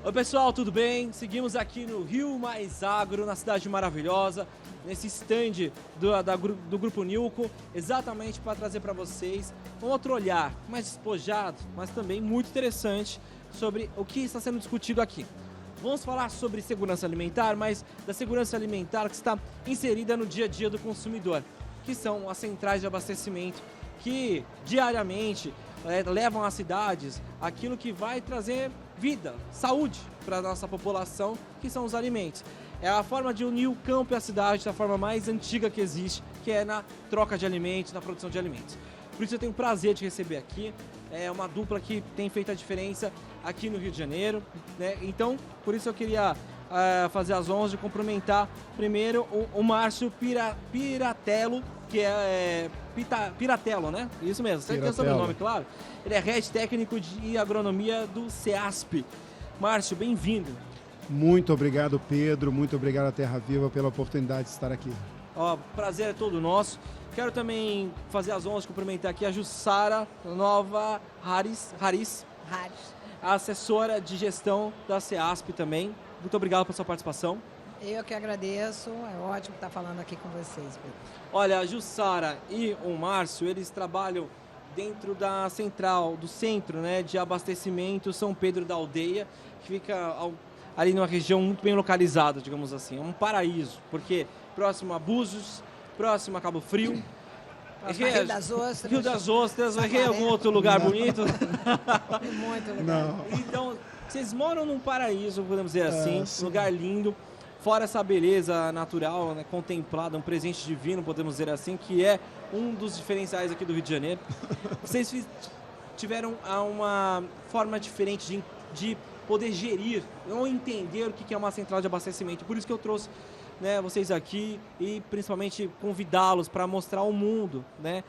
Oi pessoal, tudo bem? Seguimos aqui no Rio Mais Agro, na cidade maravilhosa, nesse stand do Grupo Nilco, exatamente para trazer para vocês um outro olhar mais despojado, mas também muito interessante sobre o que está sendo discutido aqui. Vamos falar sobre segurança alimentar, mas da segurança alimentar que está inserida no dia a dia do consumidor, que são as centrais de abastecimento que diariamente levam às cidades aquilo que vai trazer vida, saúde para a nossa população, que são os alimentos. É a forma de unir o campo e a cidade da forma mais antiga que existe, que é na troca de alimentos, na produção de alimentos. Por isso eu tenho o prazer de receber aqui, é uma dupla que tem feito a diferença aqui no Rio de Janeiro, né? Então, por isso eu queria fazer as honras de cumprimentar primeiro o Márcio Piratello, que é Piratello, né? Isso mesmo, você tem o sobrenome, claro. Ele é head técnico de agronomia do CEASP. Márcio, bem-vindo. Muito obrigado, Pedro. Muito obrigado à Terra Viva pela oportunidade de estar aqui. Ó, prazer é todo nosso. Quero também fazer as honras de cumprimentar aqui a Jussara Nova Haris, a assessora de gestão da CEASP também. Muito obrigado pela sua participação. Eu que agradeço, é ótimo estar falando aqui com vocês, Pedro. Olha, a Jussara e o Márcio, eles trabalham dentro da central, do centro, né, de abastecimento São Pedro da Aldeia, que fica ali numa região muito bem localizada, digamos assim. É um paraíso, porque próximo a Búzios, próximo a Cabo Frio. Rio das Ostras. Rio das Ostras, errei algum outro lugar bonito? Muito lugar. Não. Então, vocês moram num paraíso, podemos dizer assim, um lugar lindo. Fora essa beleza natural, né, contemplada, um presente divino, podemos dizer assim, que é um dos diferenciais aqui do Rio de Janeiro. Vocês tiveram uma forma diferente de poder gerir ou entender o que é uma central de abastecimento. Por isso que eu trouxe, né, vocês aqui e principalmente convidá-los para mostrar ao mundo, né,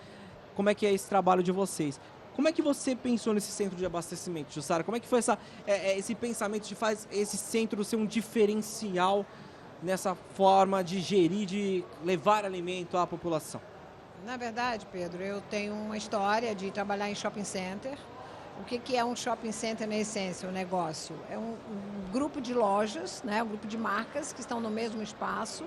como é que é esse trabalho de vocês. Como é que você pensou nesse centro de abastecimento, Jussara? Como é que foi esse pensamento de fazer esse centro ser um diferencial nessa forma de gerir, de levar alimento à população? Na verdade, Pedro, eu tenho uma história de trabalhar em shopping center. O que é um shopping center na essência, o negócio? É um grupo de lojas, né, um grupo de marcas que estão no mesmo espaço,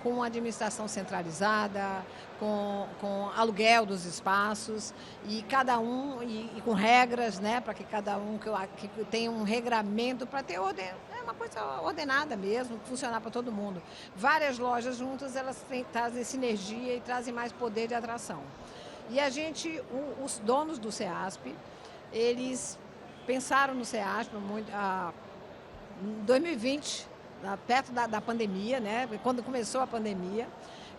com administração centralizada, com aluguel dos espaços e cada um e com regras, né, para que cada um que tenha um regramento para ter uma coisa ordenada mesmo, funcionar para todo mundo. Várias lojas juntas, elas trazem sinergia e trazem mais poder de atração. E a gente, os donos do CEASP, eles pensaram no CEASP em 2020, perto da pandemia, né? Quando começou a pandemia,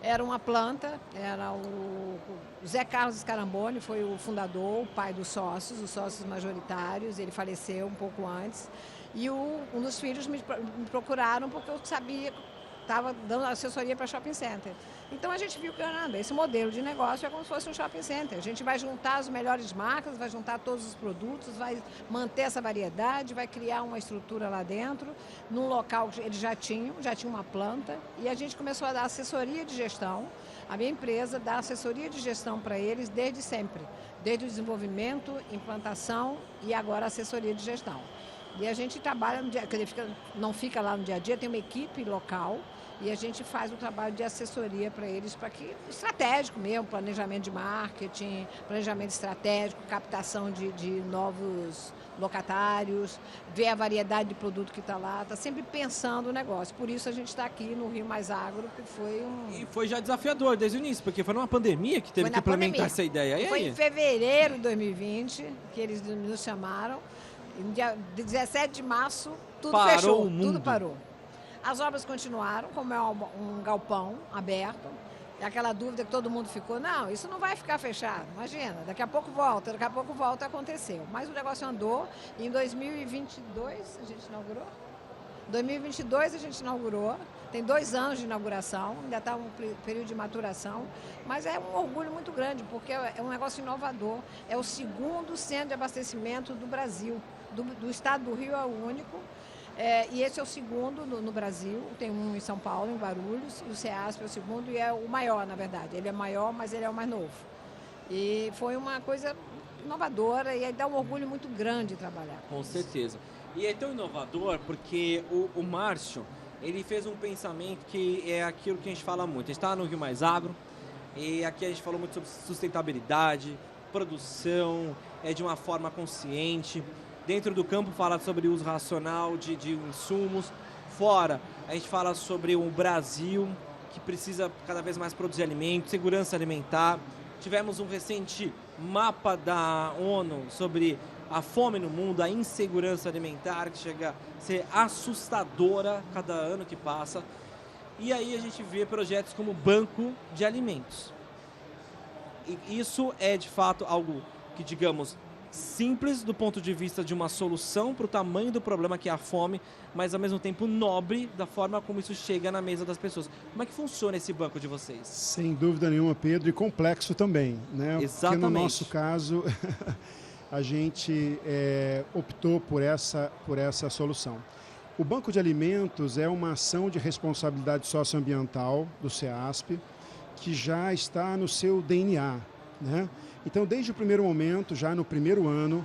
era uma planta, era o Zé Carlos Scaramboni, foi o fundador, o pai dos sócios, os sócios majoritários, ele faleceu um pouco antes, e um dos filhos me procuraram porque eu sabia, estava dando assessoria para shopping center. Então a gente viu que, caramba, esse modelo de negócio é como se fosse um shopping center. A gente vai juntar as melhores marcas, vai juntar todos os produtos, vai manter essa variedade, vai criar uma estrutura lá dentro, num local que eles já tinham uma planta, e a gente começou a dar assessoria de gestão. A minha empresa dá assessoria de gestão para eles desde sempre, desde o desenvolvimento, implantação e agora assessoria de gestão. E a gente trabalha, não fica lá no dia a dia, tem uma equipe local e a gente faz o trabalho de assessoria para eles, para que estratégico mesmo, planejamento de marketing, planejamento estratégico, captação de novos locatários, ver a variedade de produto que está lá, está sempre pensando o negócio. Por isso a gente está aqui no Rio Mais Agro, que foi E foi já desafiador desde o início, porque foi numa pandemia que teve que implementar essa ideia. E aí? Foi em fevereiro de 2020 que eles nos chamaram. No dia 17 de março, tudo fechou, tudo parou. As obras continuaram, como é um galpão aberto. E aquela dúvida que todo mundo ficou, não, isso não vai ficar fechado, imagina, daqui a pouco volta, aconteceu. Mas o negócio andou e em 2022 a gente inaugurou. 2022 a gente inaugurou, tem 2 anos de inauguração, ainda está um período de maturação, mas é um orgulho muito grande, porque é um negócio inovador. É o segundo centro de abastecimento do Brasil, do estado do Rio é o único, e esse é o segundo no Brasil, tem um em São Paulo, em Guarulhos, e o CEASP é o segundo e é o maior, na verdade. Ele é maior, mas ele é o mais novo. E foi uma coisa inovadora e aí dá um orgulho muito grande trabalhar. Com certeza. E é tão inovador porque o Márcio, ele fez um pensamento que é aquilo que a gente fala muito. A gente está no Rio Mais Agro e aqui a gente falou muito sobre sustentabilidade, produção, de uma forma consciente. Dentro do campo fala sobre o uso racional de insumos. Fora, a gente fala sobre o Brasil, que precisa cada vez mais produzir alimentos, segurança alimentar. Tivemos um recente mapa da ONU sobre a fome no mundo, a insegurança alimentar, que chega a ser assustadora cada ano que passa. E aí a gente vê projetos como Banco de Alimentos. E isso é, de fato, algo que, digamos, simples do ponto de vista de uma solução para o tamanho do problema que é a fome, mas ao mesmo tempo nobre da forma como isso chega na mesa das pessoas. Como é que funciona esse banco de vocês? Sem dúvida nenhuma, Pedro, e complexo também, né? Exatamente. Porque no nosso caso, a gente optou por essa solução. O Banco de Alimentos é uma ação de responsabilidade socioambiental do CEASP, que já está no seu DNA, né? Então, desde o primeiro momento, já no primeiro ano,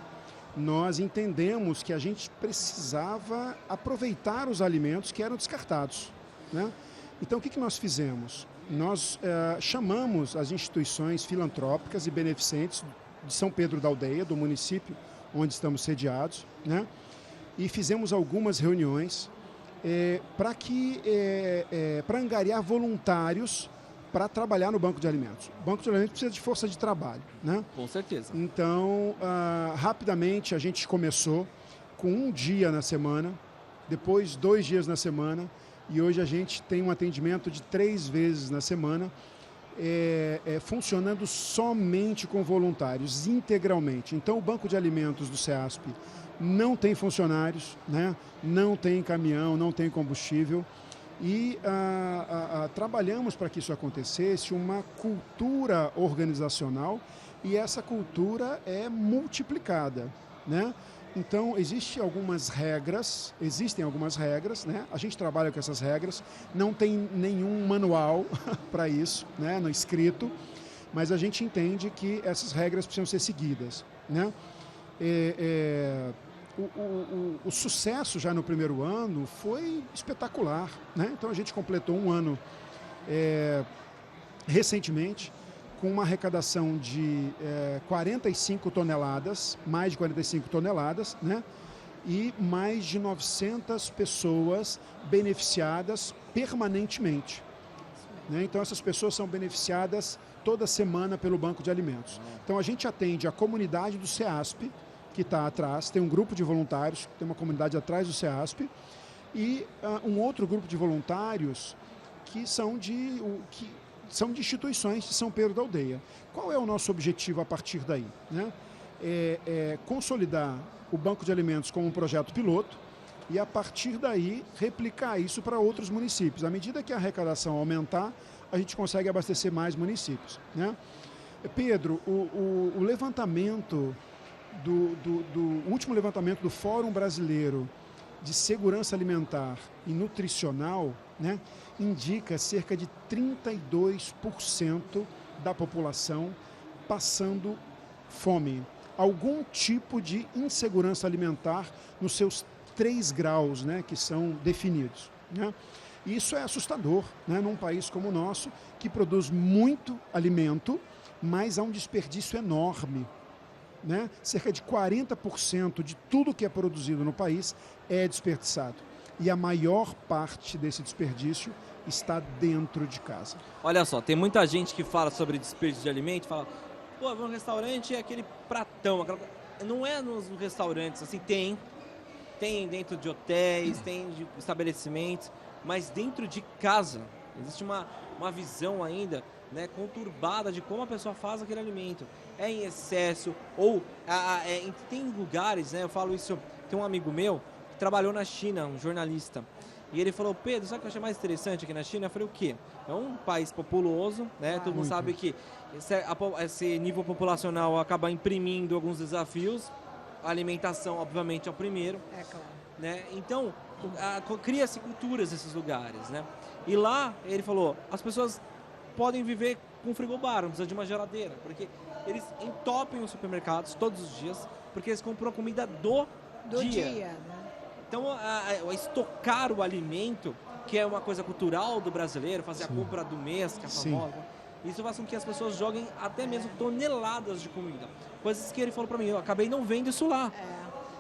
nós entendemos que a gente precisava aproveitar os alimentos que eram descartados, né? Então, o que nós fizemos? Nós chamamos as instituições filantrópicas e beneficentes de São Pedro da Aldeia, do município onde estamos sediados, né? E fizemos algumas reuniões para angariar voluntários para trabalhar no Banco de Alimentos. O Banco de Alimentos precisa de força de trabalho, né? Com certeza. Então, rapidamente a gente começou com um dia na semana, depois 2 dias na semana, e hoje a gente tem um atendimento de 3 vezes na semana, funcionando somente com voluntários, integralmente. Então, o Banco de Alimentos do CEASP não tem funcionários, né? Não tem caminhão, não tem combustível. E trabalhamos para que isso acontecesse uma cultura organizacional, e essa cultura é multiplicada, né? Então, existem algumas regras, né? A gente trabalha com essas regras, não tem nenhum manual para isso, né? No escrito, mas a gente entende que essas regras precisam ser seguidas, né? O sucesso já no primeiro ano foi espetacular, né? Então a gente completou um ano recentemente com uma arrecadação de 45 toneladas, mais de 45 toneladas, né? E mais de 900 pessoas beneficiadas permanentemente, né? Então essas pessoas são beneficiadas toda semana pelo Banco de Alimentos. Então a gente atende a comunidade do CEASP, que está atrás, tem um grupo de voluntários, tem uma comunidade atrás do CEASP, e um outro grupo de voluntários que são de instituições de São Pedro da Aldeia. Qual é o nosso objetivo a partir daí, né? Consolidar o Banco de Alimentos como um projeto piloto e, a partir daí, replicar isso para outros municípios. À medida que a arrecadação aumentar, a gente consegue abastecer mais municípios, né? Pedro, o levantamento o último levantamento do Fórum Brasileiro de Segurança Alimentar e Nutricional, né, indica cerca de 32% da população passando fome. Algum tipo de insegurança alimentar nos seus 3 graus, né, que são definidos, né? Isso é assustador, né, num país como o nosso, que produz muito alimento, mas há um desperdício enorme, né? Cerca de 40% de tudo que é produzido no país é desperdiçado. E a maior parte desse desperdício está dentro de casa. Olha só, tem muita gente que fala sobre desperdício de alimento, fala, pô, vou no restaurante e aquele pratão, não é nos restaurantes, assim, tem dentro de hotéis, tem de estabelecimentos, mas dentro de casa existe uma visão ainda, né, conturbada de como a pessoa faz aquele alimento. É em excesso, ou tem lugares, né, eu falo isso, tem um amigo meu que trabalhou na China, um jornalista, e ele falou, Pedro, sabe o que eu achei mais interessante aqui na China? Eu falei, o quê? É um país populoso, né, todo mundo sabe que esse nível populacional acaba imprimindo alguns desafios, a alimentação, obviamente, é o primeiro. É claro. Né? Então, cria-se culturas nesses lugares, né? E lá, ele falou, as pessoas podem viver com frigobar, não precisa de uma geladeira, porque eles entopem os supermercados todos os dias, porque eles compram a comida do dia. Né? Então, estocar o alimento, que é uma coisa cultural do brasileiro, fazer a compra do mês, que é famosa, isso faz com que as pessoas joguem até mesmo toneladas de comida. Coisas que ele falou para mim, eu acabei não vendo isso lá.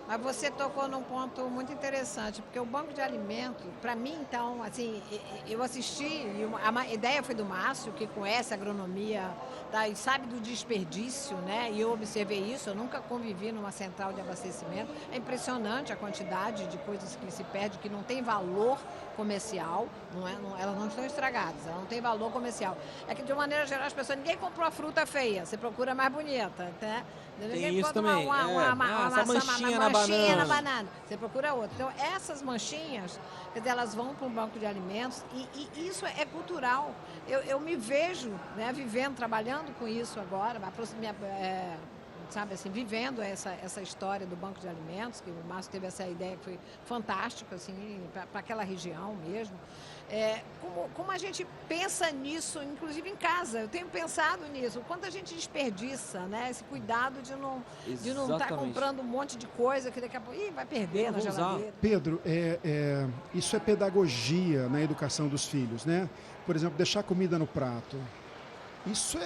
Mas você tocou num ponto muito interessante, porque o banco de alimentos, para mim, então, assim, eu assisti, e a ideia foi do Márcio, que conhece a agronomia, tá, e sabe do desperdício, né? E eu observei isso, eu nunca convivi numa central de abastecimento. É impressionante a quantidade de coisas que se perde, que não tem valor comercial, elas não estão estragadas, elas não têm valor comercial. É que, de uma maneira geral, as pessoas, ninguém comprou a fruta feia, você procura a mais bonita, né? Tem isso também. Uma manchinha na banana. Você procura outra. Então, essas manchinhas, quer dizer, elas vão para um banco de alimentos e isso é cultural. Eu me vejo, né, vivendo, trabalhando com isso agora, sabe assim, vivendo essa história do banco de alimentos, que o Márcio teve essa ideia que foi fantástica, assim, para aquela região mesmo. Como a gente pensa nisso, inclusive em casa. Eu tenho pensado nisso, o quanto a gente desperdiça, né? Esse cuidado de não estar comprando um monte de coisa que daqui a pouco vai perder na geladeira. Pedro, isso é pedagogia na educação dos filhos, né? Por exemplo, deixar comida no prato. Isso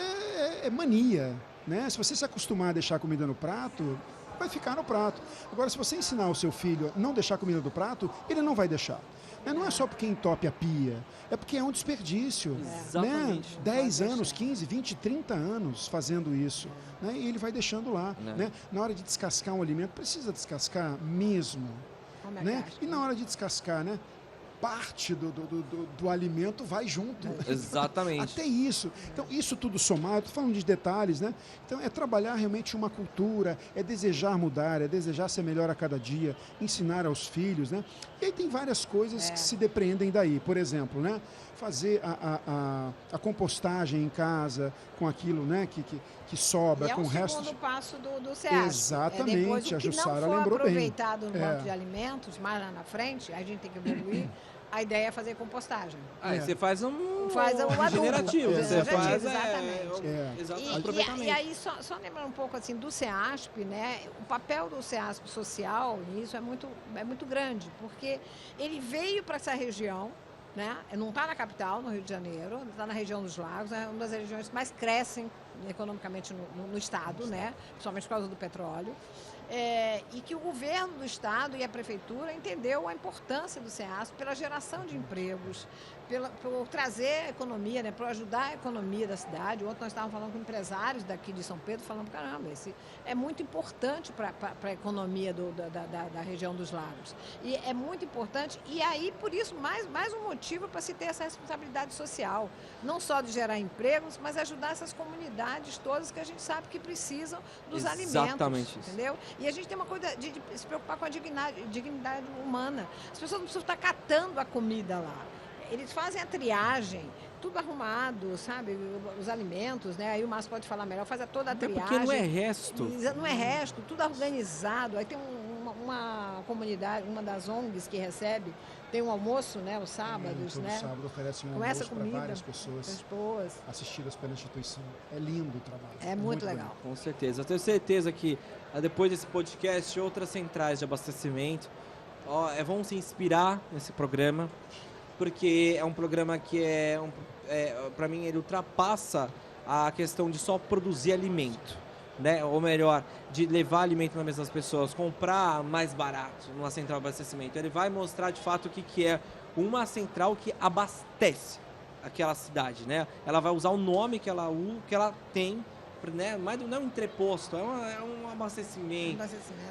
é mania, né? Se você se acostumar a deixar comida no prato, vai ficar no prato. Agora, se você ensinar o seu filho a não deixar comida no prato, ele não vai deixar. Não é só porque entope a pia, é porque é um desperdício. Exatamente. Né? 10 anos, 15, 20, 30 anos fazendo isso. Né? E ele vai deixando lá. Né? Na hora de descascar um alimento, precisa descascar mesmo. Né? E na hora de descascar, né? Parte do alimento vai junto. Exatamente. Até isso. Então, isso tudo somado, estou falando de detalhes, né? Então, é trabalhar realmente uma cultura, é desejar mudar, é desejar ser melhor a cada dia, ensinar aos filhos, né? E aí tem várias coisas que se depreendem daí. Por exemplo, né? Fazer a compostagem em casa com aquilo, né? Que sobra, com o resto. É o segundo passo do SEASP. Exatamente, a Jussara lembrou bem. Depois, o que não for aproveitado no banco de alimentos, mais lá na frente, a gente tem que evoluir. A ideia é fazer compostagem. Aí você faz um adubo. Regenerativo. Você faz aproveitamento. E aí, só lembrando um pouco assim, do SEASP, né? O papel do SEASP social nisso é muito grande, porque ele veio para essa região, né? Não está na capital, no Rio de Janeiro, está na região dos lagos, é uma das regiões que mais crescem economicamente no estado, né? Principalmente por causa do petróleo. E que o governo do estado e a prefeitura entendeu a importância do SEASP pela geração de empregos, por trazer a economia, né, por ajudar a economia da cidade. Ontem nós estávamos falando com empresários daqui de São Pedro, falando, caramba, esse é muito importante para a economia da região dos lagos. E é muito importante, e aí, por isso, mais um motivo para se ter essa responsabilidade social. Não só de gerar empregos, mas ajudar essas comunidades todas que a gente sabe que precisam dos alimentos. Entendeu? E a gente tem uma coisa de se preocupar com a dignidade humana. As pessoas não precisam estar catando a comida lá. Eles fazem a triagem, tudo arrumado, sabe? Os alimentos, né? Aí o Márcio pode falar melhor, faz toda a triagem. Porque não é resto. Não é resto, tudo organizado. Aí tem uma comunidade, uma das ONGs que recebe, tem um almoço, né? Os sábados, todo né? sábado oferece um almoço para várias pessoas assistidas pela instituição. É lindo o trabalho. É muito legal. Com certeza. Eu tenho certeza que depois desse podcast, outras centrais de abastecimento vão se inspirar nesse programa, porque é um programa que para mim, ele ultrapassa a questão de só produzir alimento, né? Ou melhor, de levar alimento na mesa das pessoas, comprar mais barato numa central de abastecimento. Ele vai mostrar de fato o que é uma central que abastece aquela cidade, né? Ela vai usar o nome que ela tem, né? Mas não é um entreposto, é um abastecimento.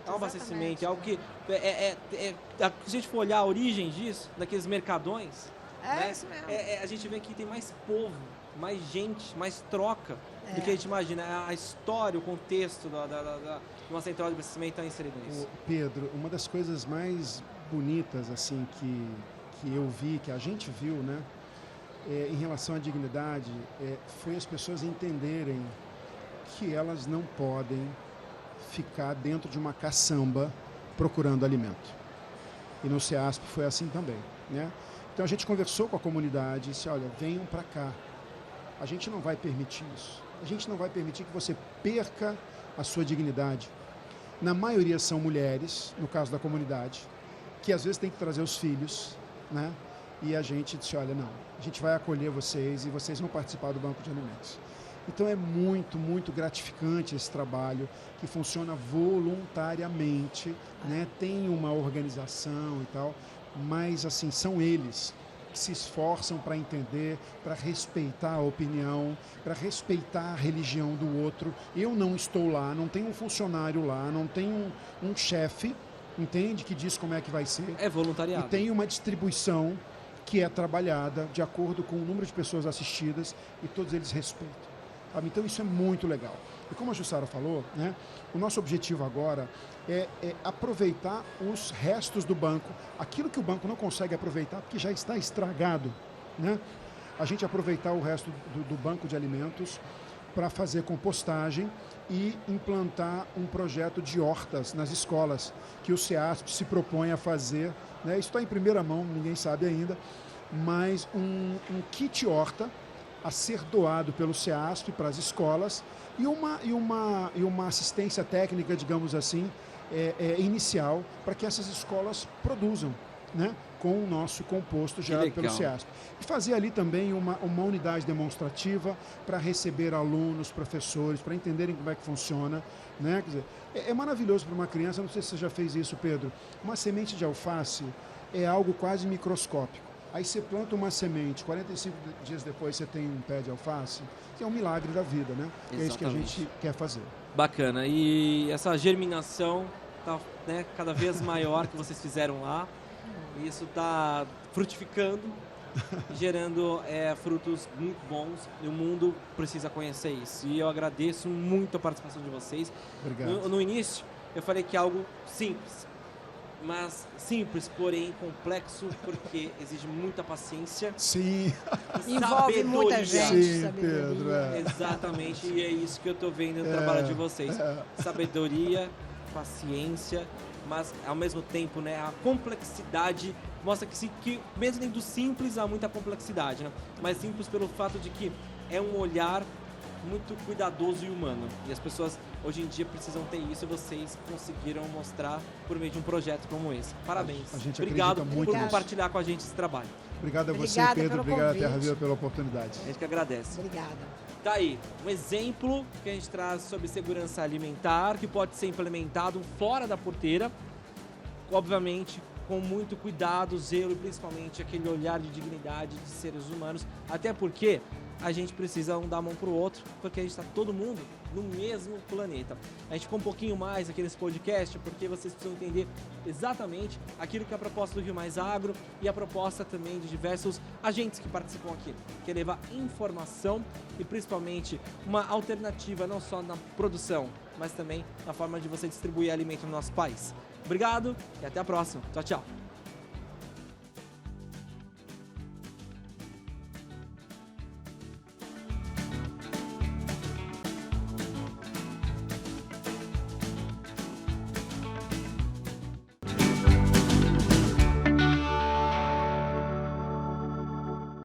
É um abastecimento, é algo que se a gente for olhar a origem disso, daqueles mercadões, né? Isso mesmo. A gente vê que tem mais povo, mais gente, mais troca do que a gente imagina. A história, o contexto de uma central de abastecimento está inserido nisso. Pedro, uma das coisas mais bonitas assim que eu vi, que a gente viu, né? Em relação à dignidade, foi as pessoas entenderem que elas não podem ficar dentro de uma caçamba procurando alimento. E no SEASP foi assim também, né? Então a gente conversou com a comunidade e disse, olha, venham para cá. A gente não vai permitir isso. A gente não vai permitir que você perca a sua dignidade. Na maioria são mulheres, no caso da comunidade, que às vezes tem que trazer os filhos, né? E a gente disse, olha, não, a gente vai acolher vocês e vocês vão participar do banco de alimentos. Então é muito, muito gratificante esse trabalho que funciona voluntariamente, né? Tem uma organização e tal, mas assim, são eles que se esforçam para entender, para respeitar a opinião, para respeitar a religião do outro. Eu não estou lá, não tem um funcionário lá, não tem um chefe, entende, que diz como é que vai ser. É voluntariado. E tem uma distribuição que é trabalhada de acordo com o número de pessoas assistidas e todos eles respeitam. Sabe? Então isso é muito legal. E como a Jussara falou, né, o nosso objetivo agora é aproveitar os restos do banco, aquilo que o banco não consegue aproveitar porque já está estragado, né? A gente aproveitar o resto do banco de alimentos para fazer compostagem e implantar um projeto de hortas nas escolas que o CEASP se propõe a fazer, né? Isso está em primeira mão, ninguém sabe ainda, mas um kit horta a ser doado pelo CEASP para as escolas e uma assistência técnica, digamos assim, inicial para que essas escolas produzam, né, com o nosso composto gerado pelo CEASP. E fazer ali também uma unidade demonstrativa para receber alunos, professores, para entenderem como é que funciona, né? Quer dizer, é maravilhoso para uma criança, não sei se você já fez isso, Pedro, uma semente de alface é algo quase microscópico. Aí você planta uma semente, 45 dias depois você tem um pé de alface, que é um milagre da vida, né? É isso que a gente quer fazer. Bacana. E essa germinação tá, né, cada vez maior que vocês fizeram lá. E isso está frutificando, gerando frutos muito bons. E o mundo precisa conhecer isso. E eu agradeço muito a participação de vocês. Obrigado. No início, eu falei que é algo simples. Mas simples, porém complexo, porque exige muita paciência. Sim. Envolve muita gente. Sim, sabedoria. Pedro. Exatamente, e é isso que eu estou vendo no trabalho de vocês. Sabedoria, paciência, mas ao mesmo tempo, né, a complexidade mostra que mesmo dentro do simples há muita complexidade, né? Mas simples pelo fato de que é um olhar muito cuidadoso e humano. E as pessoas hoje em dia precisam ter isso e vocês conseguiram mostrar por meio de um projeto como esse. Parabéns. A gente Obrigado muito por nisso. compartilhar com a gente esse trabalho. Obrigado a você, Obrigada Pedro. pelo Obrigado à convite. Terra Viva pela oportunidade. A gente que agradece. Obrigada. Tá aí, um exemplo que a gente traz sobre segurança alimentar, que pode ser implementado fora da porteira, obviamente com muito cuidado, zelo e principalmente aquele olhar de dignidade de seres humanos, até porque a gente precisa um dar a mão pro outro, porque a gente está todo mundo no mesmo planeta. A gente ficou um pouquinho mais aqui nesse podcast, porque vocês precisam entender exatamente aquilo que é a proposta do Rio Mais Agro e a proposta também de diversos agentes que participam aqui, que é levar informação e principalmente uma alternativa não só na produção, mas também na forma de você distribuir alimento no nosso país. Obrigado e até a próxima. Tchau, tchau.